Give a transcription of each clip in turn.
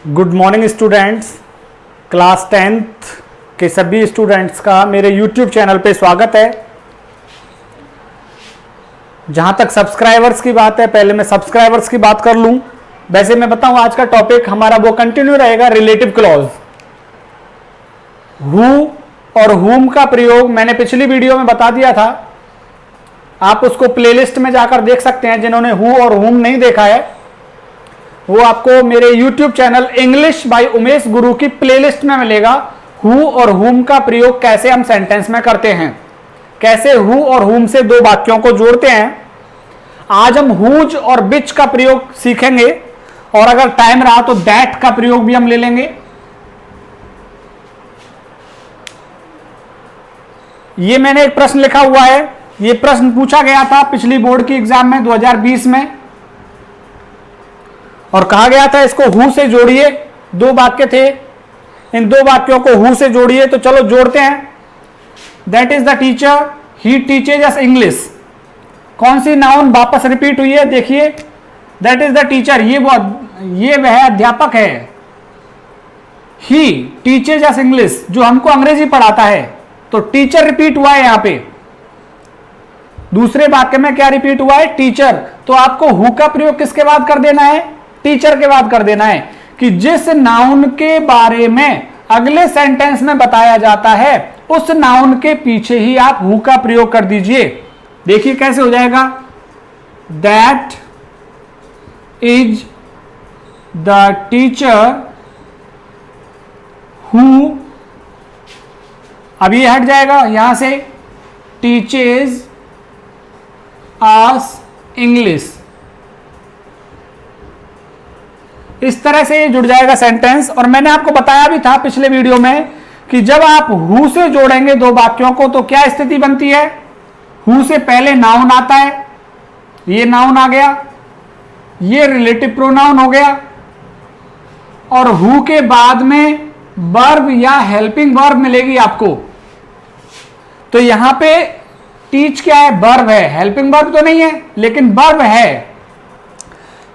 Good morning students. Class 10th के सभी students का मेरे YouTube चैनल पे स्वागत है। जहां तक सब्सक्राइबर्स की बात है, पहले मैं सब्सक्राइबर्स की बात कर लूं। वैसे मैं बताऊं, आज का टॉपिक हमारा वो कंटिन्यू रहेगा, रिलेटिव क्लॉज। हु और हुम का प्रयोग मैंने पिछली वीडियो में बता दिया था। आप उसको प्लेलिस्ट में जाकर देख सकते हैं। जिन्होंने हु और हुम नहीं देखा है वो आपको मेरे YouTube channel English by Umesh गुरु की प्लेलिस्ट में मिलेगा। हु और हुम का प्रयोग कैसे हम सेंटेंस में करते हैं, कैसे हु और हुम से दो वाक्यों को जोड़ते हैं। आज हम हुज और बिच का प्रयोग सीखेंगे और अगर टाइम रहा तो दैट का प्रयोग भी हम ले लेंगे। ये मैंने एक प्रश्न लिखा हुआ है। ये प्रश्न पूछा गया था पिछली बोर्ड की एग्जाम में 2020 में, और कहा गया था इसको हु से जोड़िए। दो वाक्य थे, इन दो वाक्यों को हु से जोड़िए। तो चलो जोड़ते हैं। That is the teacher, he teaches us English. कौन सी नाउन वापस रिपीट हुई है, देखिए। दैट इज द टीचर, ये वह अध्यापक है। ही टीचेज अस इंग्लिश, जो हमको अंग्रेजी पढ़ाता है। तो टीचर रिपीट हुआ है यहां पे। दूसरे वाक्य में क्या रिपीट हुआ है, टीचर। तो आपको हु का प्रयोग किसके बाद कर देना है, टीचर के बाद कर देना है। कि जिस नाउन के बारे में अगले सेंटेंस में बताया जाता है उस नाउन के पीछे ही आप हु का प्रयोग कर दीजिए। देखिए कैसे हो जाएगा। That is the teacher who, अब ये हट जाएगा यहां से, टीचेज आस इंग्लिश। इस तरह से ये जुड़ जाएगा सेंटेंस। और मैंने आपको बताया भी था पिछले वीडियो में कि जब आप हु से जोड़ेंगे दो वाक्यों को तो क्या स्थिति बनती है। हु से पहले नाउन आता है, ये नाउन आ गया, ये रिलेटिव प्रोनाउन हो गया, और हु के बाद में वर्ब या हेल्पिंग वर्ब मिलेगी आपको। तो यहां पे टीच क्या है, वर्ब है। हेल्पिंग वर्ब तो नहीं है लेकिन वर्ब है।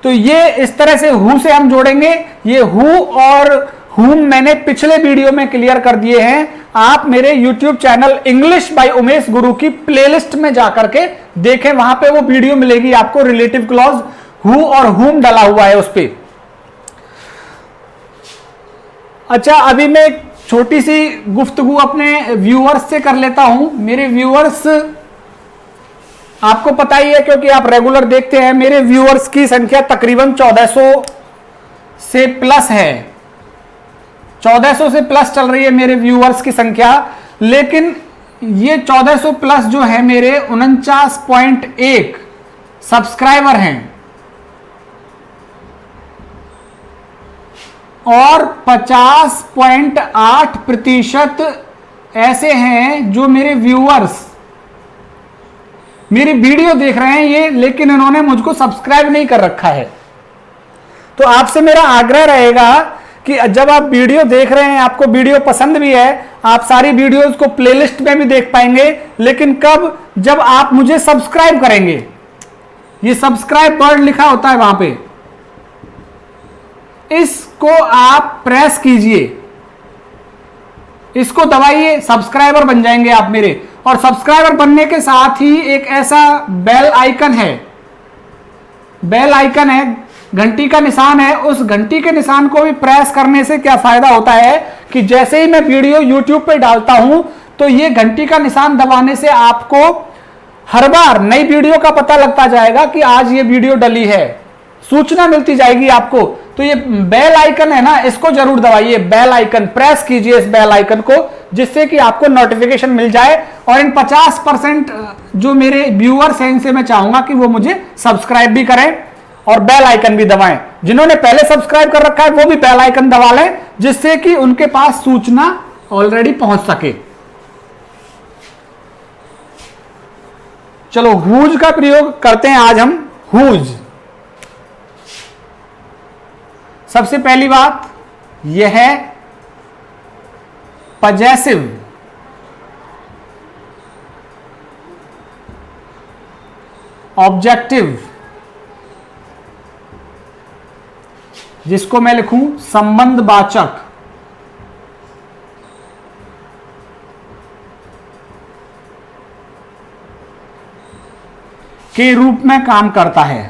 तो ये इस तरह से हु से हम जोड़ेंगे। ये हु और हुम मैंने पिछले वीडियो में क्लियर कर दिए हैं। आप मेरे YouTube channel English by Umesh गुरु की प्लेलिस्ट में जाकर के देखें, वहां पे वो वीडियो मिलेगी आपको। रिलेटिव क्लॉज हु और हुम डला हुआ है उस पर। अच्छा, अभी मैं एक छोटी सी गुफ्तगू अपने व्यूअर्स से कर लेता हूं। मेरे व्यूअर्स आपको पता ही है क्योंकि आप रेगुलर देखते हैं। मेरे व्यूअर्स की संख्या तकरीबन 1400 से प्लस है। 1400 से प्लस चल रही है मेरे व्यूअर्स की संख्या। लेकिन ये 1400 प्लस जो है मेरे 49.1 सब्सक्राइबर हैं और 50.8% ऐसे हैं जो मेरे व्यूअर्स मेरी वीडियो देख रहे हैं ये, लेकिन इन्होंने मुझको सब्सक्राइब नहीं कर रखा है। तो आपसे मेरा आग्रह रहेगा कि जब आप वीडियो देख रहे हैं, आपको वीडियो पसंद भी है, आप सारी वीडियोस को प्लेलिस्ट में भी देख पाएंगे, लेकिन कब, जब आप मुझे सब्सक्राइब करेंगे। ये सब्सक्राइब वर्ड लिखा होता है वहां पे, इसको आप प्रेस कीजिए, इसको दबाइए, सब्सक्राइबर बन जाएंगे आप मेरे। और सब्सक्राइबर बनने के साथ ही एक ऐसा बेल आइकन है, बेल आइकन है, घंटी का निशान है। उस घंटी के निशान को भी प्रेस करने से क्या फायदा होता है कि जैसे ही मैं वीडियो YouTube पे डालता हूं तो ये घंटी का निशान दबाने से आपको हर बार नई वीडियो का पता लगता जाएगा कि आज ये वीडियो डली है, सूचना मिलती जाएगी आपको। तो ये बेल आइकन है ना, इसको जरूर दबाइए। बेल आइकन प्रेस कीजिए, इस बेल आइकन को, जिससे कि आपको नोटिफिकेशन मिल जाए। और इन 50% जो मेरे व्यूअर्स हैं इनसे मैं चाहूंगा कि वो मुझे सब्सक्राइब भी करें और बेल आइकन भी दबाएं। जिन्होंने पहले सब्सक्राइब कर रखा है वो भी बेल आइकन दबा लें, जिससे कि उनके पास सूचना ऑलरेडी पहुंच सके। चलो हुज का प्रयोग करते हैं आज हम। हुज, सबसे पहली बात यह है पजेसिव। ऑब्जेक्टिव, जिसको मैं लिखूं संबंधवाचक के रूप में काम करता है।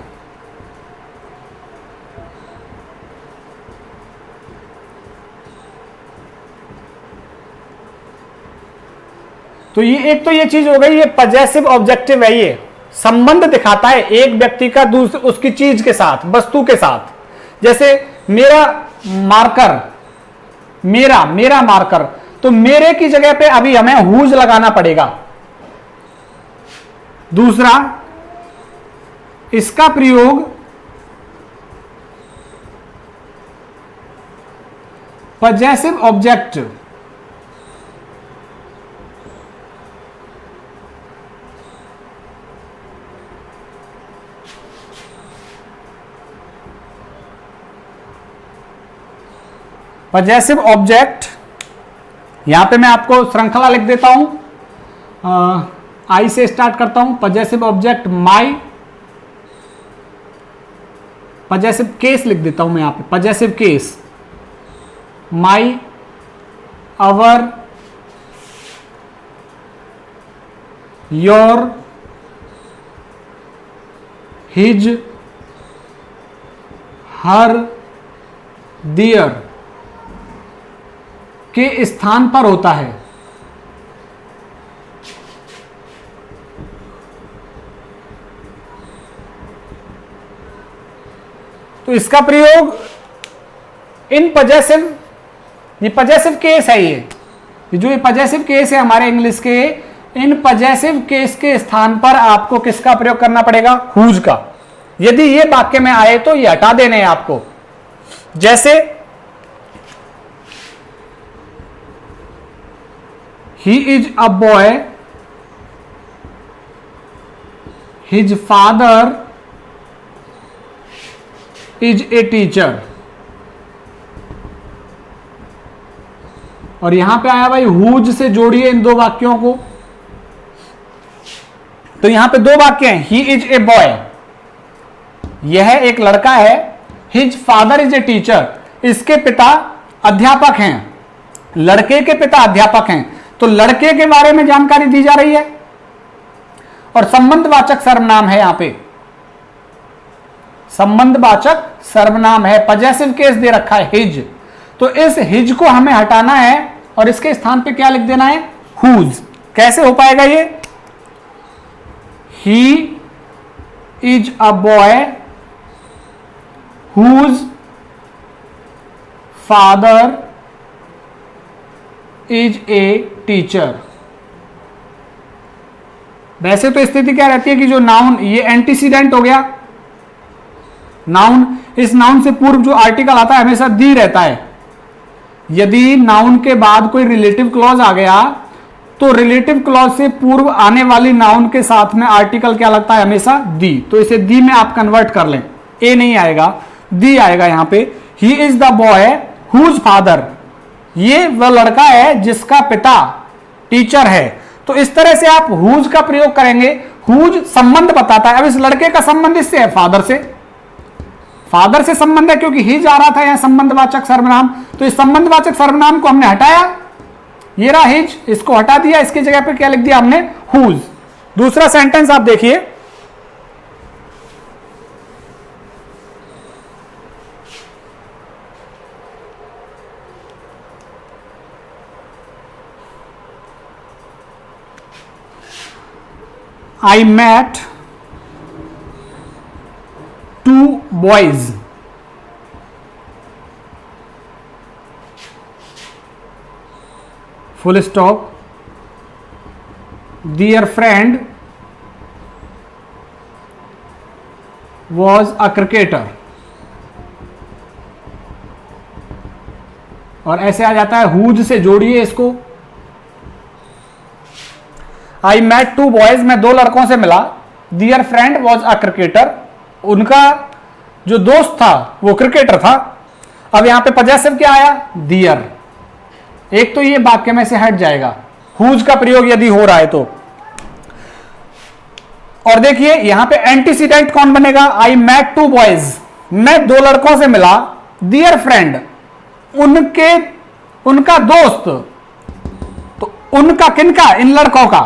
तो ये एक तो ये चीज हो गई, ये पजेसिव ऑब्जेक्टिव है, ये संबंध दिखाता है एक व्यक्ति का दूसरे उसकी चीज के साथ, वस्तु के साथ। जैसे मेरा मार्कर, मेरा मार्कर, तो मेरे की जगह पे अभी हमें हुज लगाना पड़ेगा। दूसरा, इसका प्रयोग पजेसिव ऑब्जेक्ट पजेसिव ऑब्जेक्ट, यहां पे मैं आपको श्रृंखला लिख देता हूं, आई से स्टार्ट करता हूं। Possessive object my, possessive case लिख देता हूं मैं यहां पे, possessive case my, our, your, his, her, their के स्थान पर होता है। तो इसका प्रयोग इन पजेसिव, ये पजेसिव केस है, ये जो ये पजेसिव केस है हमारे इंग्लिश के, इन पजेसिव केस के स्थान पर आपको किसका प्रयोग करना पड़ेगा? हुज का। यदि ये वाक्य में आए तो ये हटा देने हैं आपको। जैसे ही is a boy, his father is a teacher. और यहां पे आया भाई हुज से जोड़िए इन दो वाक्यों को। तो यहां पे दो वाक्य हैं, ही इज ए बॉय, यह एक लड़का है, his father is a teacher, इसके पिता अध्यापक हैं, लड़के के पिता अध्यापक हैं। तो लड़के के बारे में जानकारी दी जा रही है। और संबंधवाचक सर्वनाम है, यहां पे संबंधवाचक सर्वनाम है, पजेसिव केस दे रखा है हिज। तो इस हिज को हमें हटाना है और इसके स्थान पे क्या लिख देना है? हुज। कैसे हो पाएगा ये? He is a boy whose father is a teacher. वैसे तो स्थिति क्या रहती है कि जो नाउन, ये एंटीसीडेंट हो गया नाउन, इस नाउन से पूर्व जो आर्टिकल आता है हमेशा दी रहता है। यदि नाउन के बाद कोई रिलेटिव क्लॉज आ गया तो रिलेटिव क्लॉज से पूर्व आने वाली नाउन के साथ में आर्टिकल क्या लगता है? हमेशा दी। तो इसे दी में आप कन्वर्ट कर लें, ए नहीं आएगा, दी आएगा यहां पे। He is the boy whose father, ये वह लड़का है जिसका पिता टीचर है। तो इस तरह से आप हुज का प्रयोग करेंगे। हुज संबंध बताता है। अब इस लड़के का संबंध इससे है, फादर से, फादर से संबंध है क्योंकि हिज आ रहा था यहां संबंधवाचक सर्वनाम। तो इस संबंधवाचक सर्वनाम को हमने हटाया, ये रहा हिज, इसको हटा दिया, इसकी जगह पे क्या लिख दिया हमने? हुज। दूसरा सेंटेंस आप देखिए, I met two boys. Full stop. Their friend was a cricketer. और ऐसे आ जाता है, हुज से जोड़िए इसको। आई मैट टू बॉयज, मैं दो लड़कों से मिला। दियर फ्रेंड वॉज अ क्रिकेटर, उनका जो दोस्त था वो क्रिकेटर था। अब यहां पे पजेसिव क्या आया? दियर। एक तो ये वाक्य में से हट जाएगा हुज का प्रयोग यदि हो रहा है तो। और देखिए यहां पे एंटीसीडेंट कौन बनेगा? आई मैट टू बॉयज, मैं दो लड़कों से मिला। डियर फ्रेंड, उनका दोस्त, तो उनका किनका, इन लड़कों का,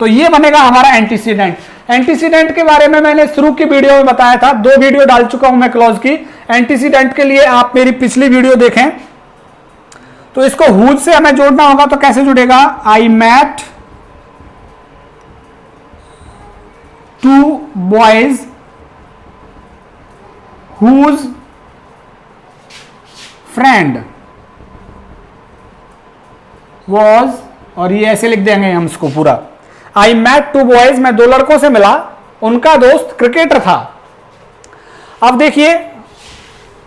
तो ये बनेगा हमारा एंटीसीडेंट। एंटीसीडेंट के बारे में मैंने शुरू की वीडियो में बताया था, 2 वीडियो डाल चुका हूं मैं क्लॉज की। एंटीसीडेंट के लिए आप मेरी पिछली वीडियो देखें। तो इसको हुज से हमें जोड़ना होगा, तो कैसे जुड़ेगा, I met 2 boys whose friend was, और ये ऐसे लिख देंगे हम इसको पूरा, आई मैट 2 बॉयज, मैं 2 लड़कों से मिला, उनका दोस्त क्रिकेटर था। अब देखिए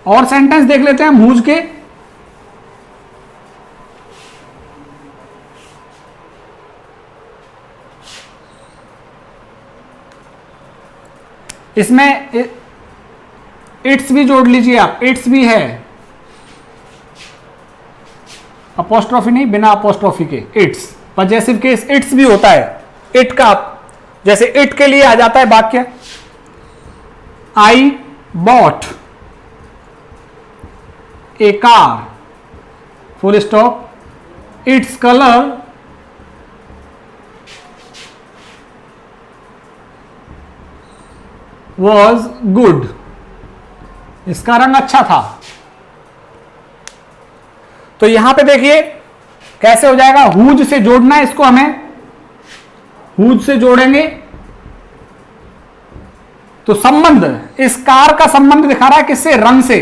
और सेंटेंस देख लेते हैं हुज के। इसमें इट्स भी जोड़ लीजिए आप, इट्स भी है, अपोस्ट्रोफी नहीं, बिना अपोस्ट्रोफी के इट्स। पजेसिव केस इट्स भी होता है, इट का, जैसे इट के लिए आ जाता है वाक्य, आई bought a car, full stop, its colour was good, इसका रंग अच्छा था। तो यहां पे देखिए कैसे हो जाएगा, हुज से जोड़ना है इसको हमें, हुज से जोड़ेंगे तो संबंध, इस कार का संबंध दिखा रहा है किससे, रंग से।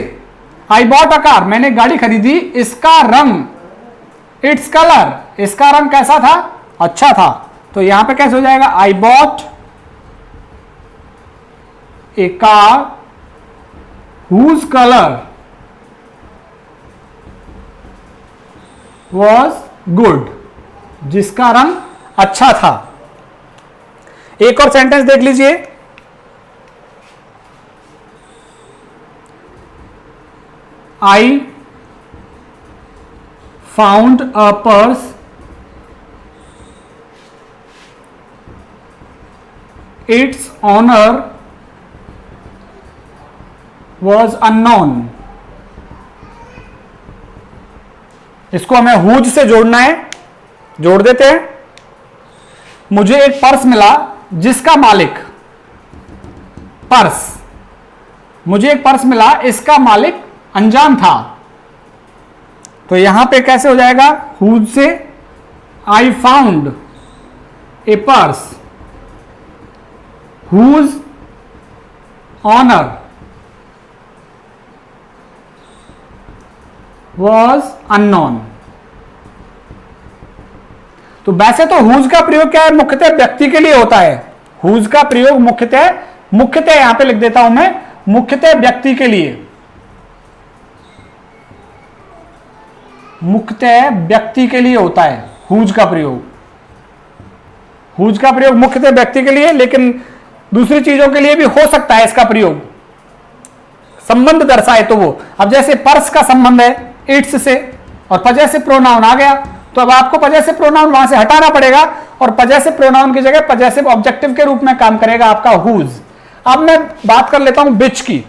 आई बॉट अ कार, मैंने गाड़ी खरीदी, इसका रंग, इट्स कलर, इसका रंग कैसा था, अच्छा था। तो यहां पे कैसे हो जाएगा, I bought a car whose colour was good, जिसका रंग अच्छा था। एक और सेंटेंस देख लीजिए, I found a purse its owner was unknown, इसको हमें हुज से जोड़ना है, जोड़ देते हैं। मुझे एक पर्स मिला जिसका मालिक, पर्स, मुझे एक पर्स मिला, इसका मालिक अनजान था। तो यहां पे कैसे हो जाएगा, हुज से, I found a purse whose owner was unknown. तो वैसे तो हुज का प्रयोग क्या है, मुख्यतः व्यक्ति के लिए होता है। हुज का प्रयोग मुख्यतः यहां पे लिख देता हूं मैं, मुख्यतः व्यक्ति के लिए, मुख्यतः व्यक्ति के लिए होता है हुज का प्रयोग। हुज का प्रयोग मुख्यतः व्यक्ति के लिए, लेकिन दूसरी चीजों के लिए भी हो सकता है इसका प्रयोग, संबंध दर्शाए तो वो। अब जैसे पर्स का संबंध है इट्स से, और पजेसिव प्रोनाउन आ गया, तो अब आपको पजेसिव प्रोनाउन वहां से हटाना पड़ेगा, और पजेसिव प्रोनाउन की जगह पजेसिव ऑब्जेक्टिव के रूप में काम करेगा आपका हुज। अब मैं बात कर लेता हूं विच की।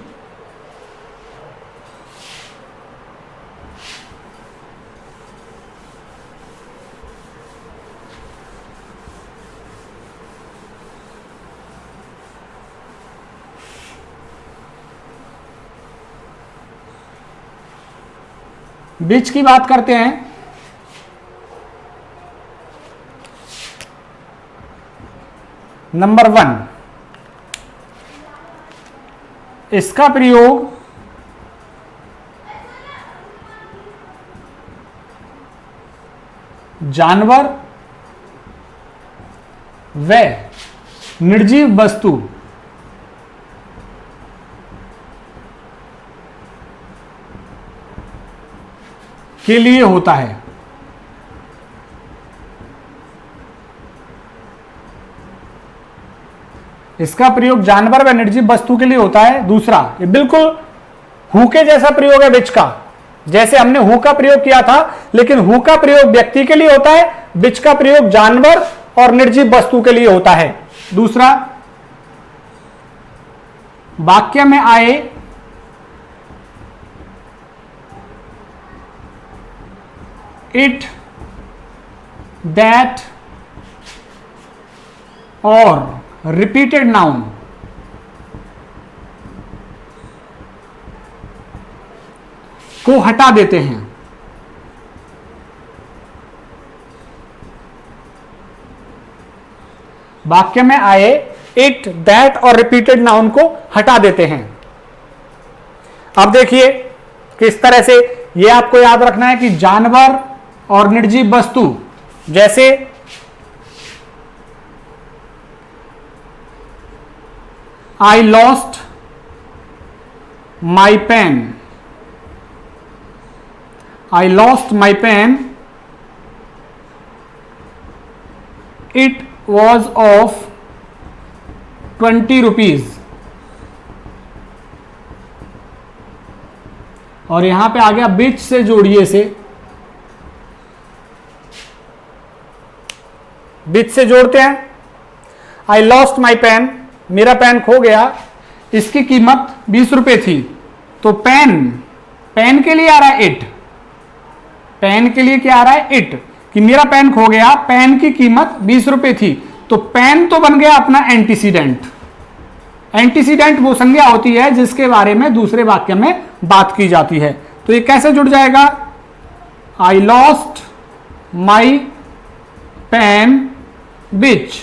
विच की बात करते हैं। नंबर 1, इसका प्रयोग जानवर व निर्जीव वस्तु के लिए होता है। इसका प्रयोग जानवर व निर्जीव वस्तु के लिए होता है। दूसरा, ये बिल्कुल हु के जैसा प्रयोग है विच का, जैसे हमने हु का प्रयोग किया था, लेकिन हु का प्रयोग व्यक्ति के लिए होता है, विच का प्रयोग जानवर और निर्जीव वस्तु के लिए होता है। दूसरा, वाक्य में आए इट, दैट और रिपीटेड नाउन को हटा देते हैं। वाक्य में आए इट, दैट और रिपीटेड नाउन को हटा देते हैं। अब देखिए किस तरह से ये आपको याद रखना है कि जानवर और निर्जीव वस्तु, जैसे I lost my pen, I lost my pen, it was of 20 rupees. और यहां पे आ गया बीच से जोड़िए से, बीच से जोड़ते हैं। आई लॉस्ट माई पेन, मेरा पेन खो गया, इसकी कीमत 20 रुपए थी। तो पेन, पेन के लिए आ रहा है इट, पेन के लिए क्या आ रहा है इट, कि मेरा पेन खो गया, पेन की कीमत 20 रुपए थी। तो पेन तो बन गया अपना एंटीसीडेंट। एंटीसीडेंट वो संज्ञा होती है जिसके बारे में दूसरे वाक्य में बात की जाती है। तो ये कैसे जुड़ जाएगा, आई लॉस्ट माई पेन विच,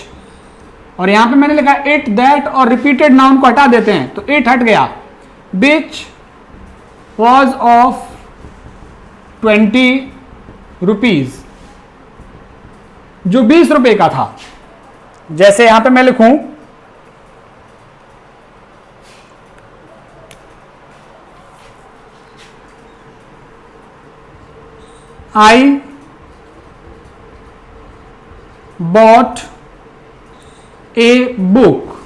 और यहां पे मैंने लिखा इट, दैट और रिपीटेड नाउन को हटा देते हैं, तो इट हट गया, विच वॉज ऑफ 20 रुपीज, जो 20 रुपए का था। जैसे यहां पे मैं लिखूं I bought a book.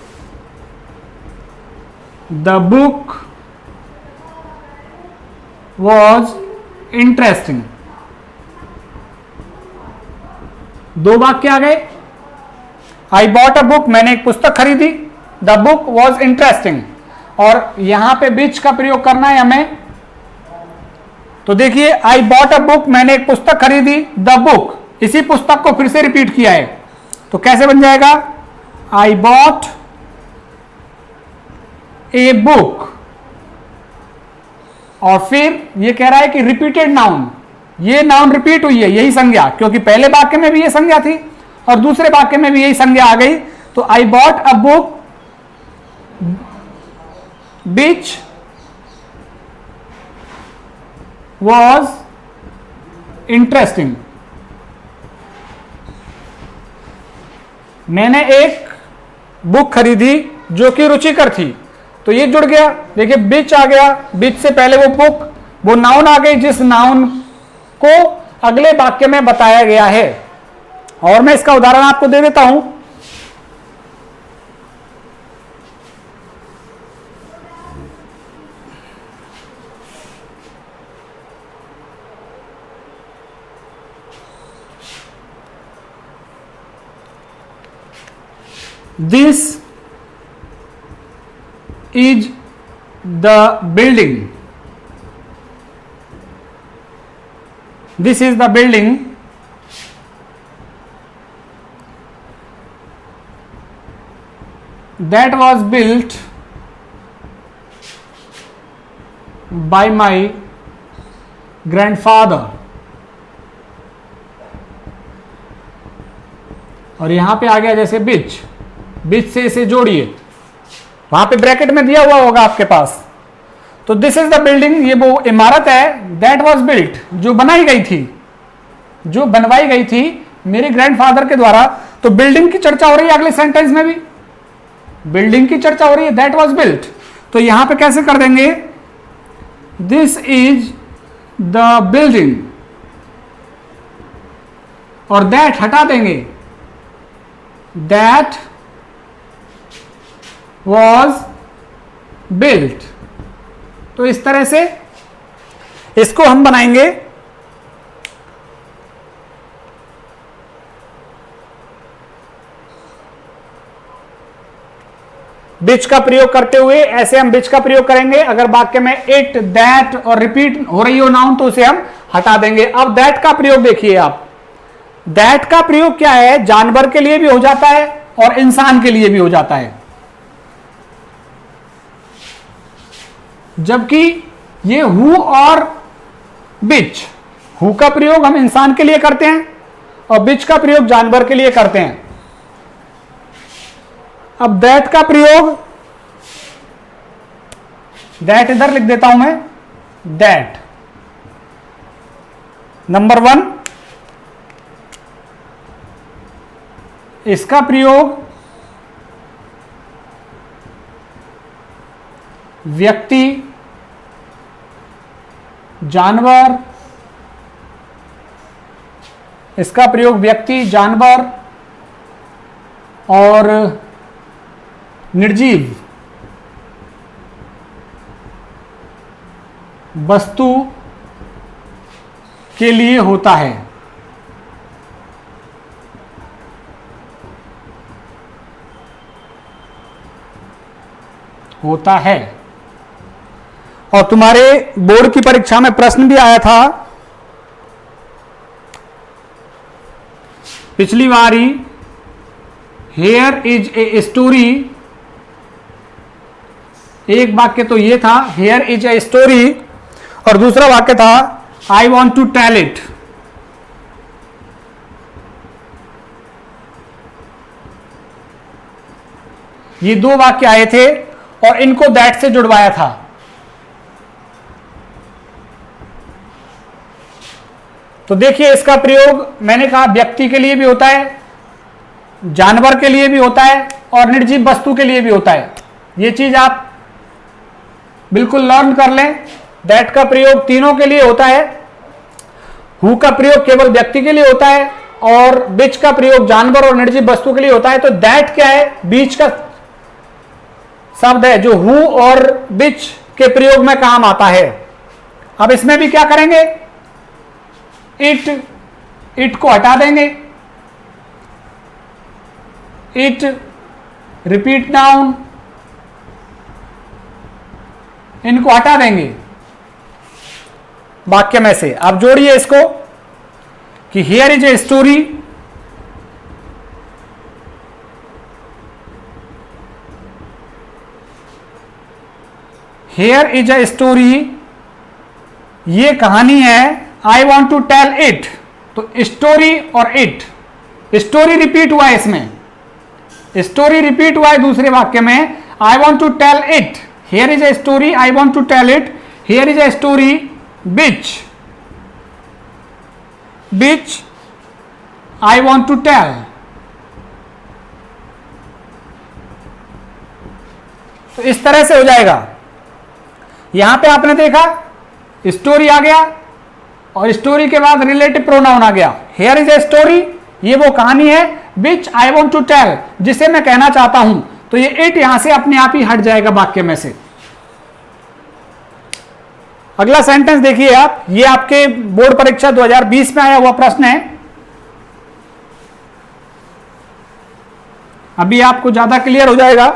The book was interesting. दो वाक्य आ गए। I bought a book, मैंने एक पुस्तक खरीदी। The book was interesting, और यहां पे which का प्रयोग करना है हमें। तो देखिए आई बॉट अ बुक, मैंने एक पुस्तक खरीदी, द बुक, इसी पुस्तक को फिर से रिपीट किया है। तो कैसे बन जाएगा, आई बॉट ए बुक, और फिर ये कह रहा है कि रिपीटेड नाउन, ये नाउन रिपीट हुई है, यही संज्ञा, क्योंकि पहले वाक्य में भी ये संज्ञा थी और दूसरे वाक्य में भी यही संज्ञा आ गई। तो I bought a book which was interesting, मैंने एक बुक खरीदी जो कि रुचिकर थी। तो ये जुड़ गया, देखिए बीच आ गया, बीच से पहले वो बुक, वो नाउन आ गई जिस नाउन को अगले वाक्य में बताया गया है। और मैं इसका उदाहरण आपको दे देता हूं। This is the building. This is the building that was built by my grandfather. और यहां पे आ गया जैसे बीच, बीच से इसे जोड़िए, वहां पे ब्रैकेट में दिया हुआ होगा आपके पास। तो दिस इज द बिल्डिंग, ये वो इमारत है, दैट वाज बिल्ट, जो बनाई गई थी, जो बनवाई गई थी मेरे ग्रैंडफादर के द्वारा। तो बिल्डिंग की चर्चा हो रही है, अगले सेंटेंस में भी बिल्डिंग की चर्चा हो रही है, दैट वाज बिल्ट। तो यहां पे कैसे कर देंगे, दिस इज द बिल्डिंग, और दैट हटा देंगे, दैट was built। तो इस तरह से इसको हम बनाएंगे बिच का प्रयोग करते हुए। ऐसे हम बिच का प्रयोग करेंगे अगर वाक्य में इट, दैट और रिपीट हो रही हो नाउन, तो उसे हम हटा देंगे। अब दैट का प्रयोग देखिए आप, दैट का प्रयोग क्या है, जानवर के लिए भी हो जाता है और इंसान के लिए भी हो जाता है, जबकि ये हु और बिच, हु का प्रयोग हम इंसान के लिए करते हैं और बिच का प्रयोग जानवर के लिए करते हैं। अब दैट का प्रयोग, दैट इधर लिख देता हूं मैं, दैट नंबर 1, इसका प्रयोग व्यक्ति, जानवर, इसका प्रयोग व्यक्ति, जानवर और निर्जीव वस्तु के लिए होता है। और तुम्हारे बोर्ड की परीक्षा में प्रश्न भी आया था पिछली बारी, हेयर इज ए स्टोरी, एक वाक्य तो ये था हेयर इज ए स्टोरी और दूसरा वाक्य था I want to tell it. ये दो वाक्य आए थे और इनको दैट से जुड़वाया था। तो देखिए इसका प्रयोग मैंने कहा व्यक्ति के लिए भी होता है, जानवर के लिए भी होता है और निर्जीव वस्तु के लिए भी होता है। ये चीज आप बिल्कुल लर्न कर लें। दैट का प्रयोग तीनों के लिए होता है, हु का प्रयोग केवल व्यक्ति के लिए होता है और बिच का प्रयोग जानवर और निर्जीव वस्तु के लिए होता है। तो दैट क्या है, बीच का शब्द है जो हु और बिच के प्रयोग में काम आता है। अब इसमें भी क्या करेंगे, इट को हटा देंगे, इट रिपीट नाउन, इनको हटा देंगे वाक्य में से। अब जोड़िए इसको कि here is a story, here is a story, ये कहानी है, I want to tell it. तो स्टोरी और इट, स्टोरी रिपीट हुआ है इसमें, स्टोरी रिपीट हुआ है दूसरे वाक्य में, I want to tell it, here is a story, I want to tell it, here is a story which I want to tell। तो इस तरह से हो जाएगा। यहां पे आपने देखा स्टोरी आ गया और स्टोरी के बाद रिलेटिव प्रोनाउन आ गया। हियर इज ए स्टोरी, ये वो कहानी है, विच आई वॉन्ट टू टेल, जिसे मैं कहना चाहता हूं। तो ये इट यहां से अपने आप ही हट जाएगा वाक्य में से। अगला सेंटेंस देखिए आप, ये आपके बोर्ड परीक्षा 2020 में आया हुआ प्रश्न है। अभी आपको ज्यादा क्लियर हो जाएगा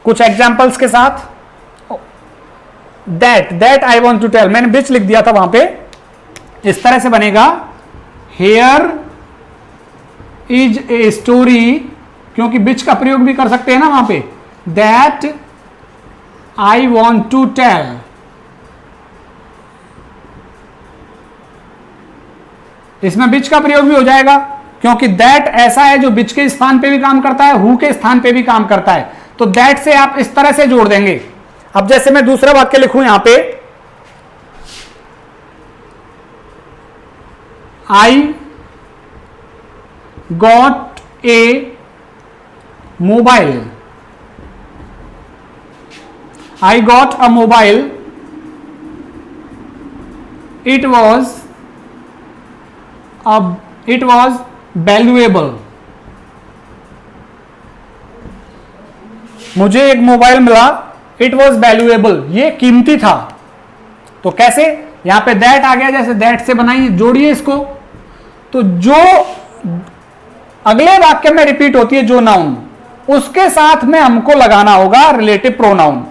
कुछ एग्जांपल्स के साथ। That I want to tell, मैंने बिच लिख दिया था वहां पे, इस तरह से बनेगा, हेयर इज ए स्टोरी, क्योंकि बिच का प्रयोग भी कर सकते हैं ना वहां पे, that I want to tell. इसमें बिच का प्रयोग भी हो जाएगा क्योंकि दैट ऐसा है जो बिच के स्थान पे भी काम करता है, हु के स्थान पे भी काम करता है। तो दैट से आप इस तरह से जोड़ देंगे। अब जैसे मैं दूसरा वाक्य लिखूं यहां पे, I got a mobile, I got a mobile, it was valuable. मुझे एक मोबाइल मिला, इट वॉज वैल्यूएबल, ये कीमती था। तो कैसे, यहां पे दैट आ गया, जैसे दैट से बनाइए, जोड़िए इसको। तो जो अगले वाक्य में रिपीट होती है जो नाउन, उसके साथ में हमको लगाना होगा रिलेटिव प्रोनाउन।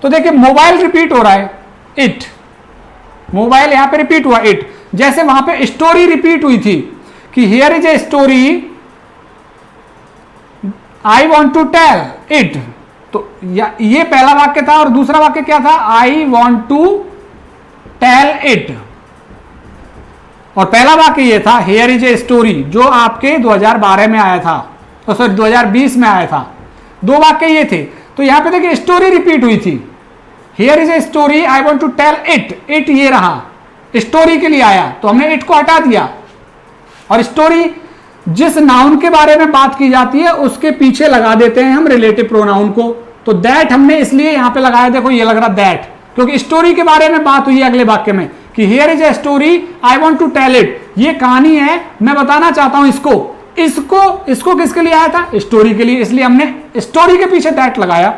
तो देखिए मोबाइल रिपीट हो रहा है, इट, मोबाइल यहां पे रिपीट हुआ इट, जैसे वहां पे स्टोरी रिपीट हुई थी कि here is a story I want to tell it, तो ये पहला वाक्य था और दूसरा वाक्य क्या था, I want to tell it, और पहला वाक्य ये था हियर इज ए स्टोरी, जो आपके 2012 में आया था, तो सॉरी 2020 में आया था। दो वाक्य ये थे, तो यहां पे देखिए स्टोरी रिपीट हुई थी, here is a story I want to tell it, it ये रहा, स्टोरी के लिए आया तो हमने इट को हटा दिया, और स्टोरी जिस नाउन के बारे में बात की जाती है उसके पीछे लगा देते हैं हम रिलेटिव प्रोनाउन को, तो दैट हमने इसलिए यहां पे लगाया, देखो ये लग रहा दैट, क्योंकि स्टोरी के बारे में बात हुई है अगले वाक्य में कि here is a story I want to tell it, ये कहानी है मैं बताना चाहता हूं इसको, इसको किसके लिए आया था, स्टोरी के लिए, इसलिए हमने स्टोरी के पीछे दैट लगाया।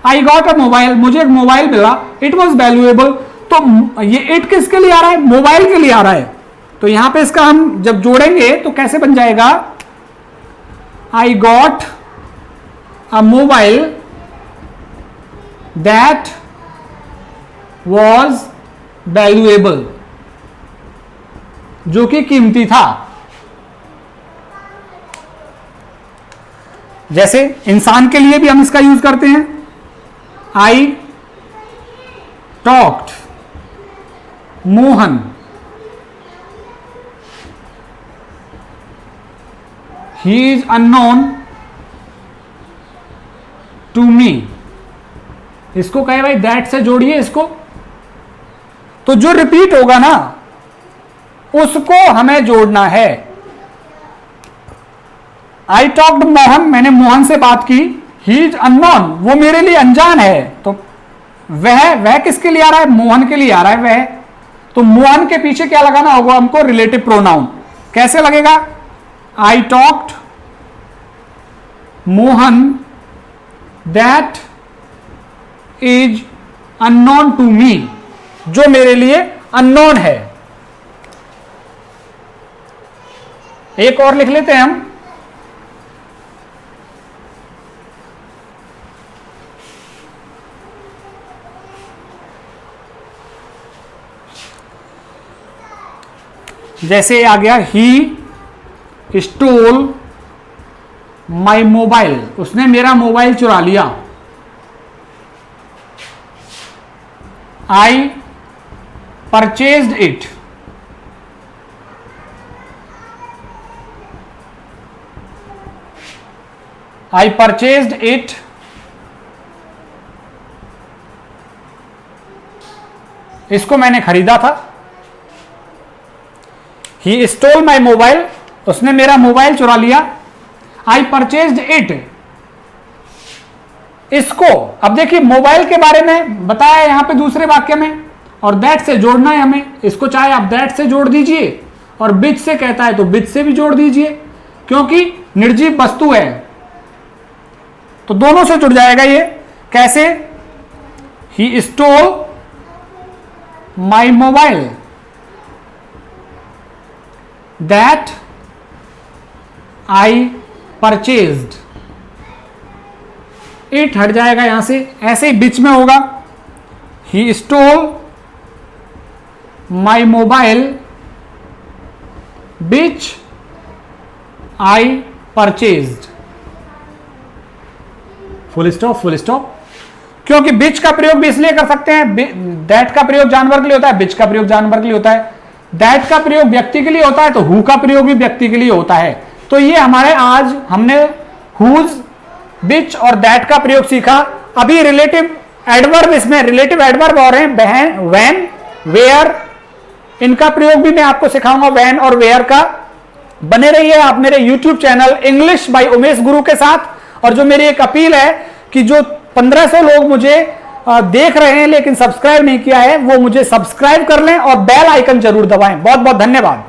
आई गॉट अ मोबाइल, मुझे एक मोबाइल मिला, इट वॉज वैल्यूएबल, तो ये इट किसके लिए आ रहा है, मोबाइल के लिए आ रहा है, तो यहां पे इसका हम जब जोड़ेंगे तो कैसे बन जाएगा, I got a mobile that was valuable, जो कि कीमती था। जैसे इंसान के लिए भी हम इसका यूज करते हैं, I talked Mohan he is unknown to me, इसको कहे भाई दैट से जोड़िए इसको, तो जो रिपीट होगा ना उसको हमें जोड़ना है। आई टॉक्ड मोहन, मैंने मोहन से बात की, ही इज अननोन, वो मेरे लिए अनजान है, तो वह किसके लिए आ रहा है, मोहन के लिए आ रहा है वह, तो मोहन के पीछे क्या लगाना होगा हमको, रिलेटिव प्रोनाउन, कैसे लगेगा, I talked Mohan that is unknown to me, जो मेरे लिए अननोन है। एक और लिख लेते हैं हम, जैसे आ गया ही स्टोल माई मोबाइल, उसने मेरा मोबाइल चुरा लिया। I purchased it, I purchased it, इसको मैंने खरीदा था। ही स्टोल माई मोबाइल, उसने मेरा मोबाइल चुरा लिया। आई परचेज्ड इट, इसको अब देखिए मोबाइल के बारे में बताया यहां पे दूसरे वाक्य में, और दैट से जोड़ना है हमें, इसको चाहे आप दैट से जोड़ दीजिए और विच से कहता है तो विच से भी जोड़ दीजिए, क्योंकि निर्जीव वस्तु है तो दोनों से जुड़ जाएगा ये। कैसे, he stole my mobile that I purchased, it हट जाएगा यहां से, ऐसे ही बीच में होगा, he stole my mobile which I purchased, full stop full stop, क्योंकि बिच का प्रयोग भी इसलिए कर सकते हैं, दैट का प्रयोग जानवर के लिए होता है, बिच का प्रयोग जानवर के लिए होता है, दैट का प्रयोग व्यक्ति के लिए होता है तो हु का प्रयोग भी व्यक्ति के लिए होता है। तो ये हमारे आज हमने हुज, बिच और दैट का प्रयोग सीखा। अभी रिलेटिव एडवर्ब, इसमें रिलेटिव एडवर्ब और हैं बहन, व्हेन, वेयर, इनका प्रयोग भी मैं आपको सिखाऊंगा, व्हेन और वेयर का। बने रहिए आप मेरे YouTube channel English by Umesh गुरु के साथ। और जो मेरी एक अपील है कि जो 1500 लोग मुझे देख रहे हैं लेकिन सब्सक्राइब नहीं किया है, वो मुझे सब्सक्राइब कर लें और बेल आइकन जरूर दबाएं। बहुत बहुत धन्यवाद।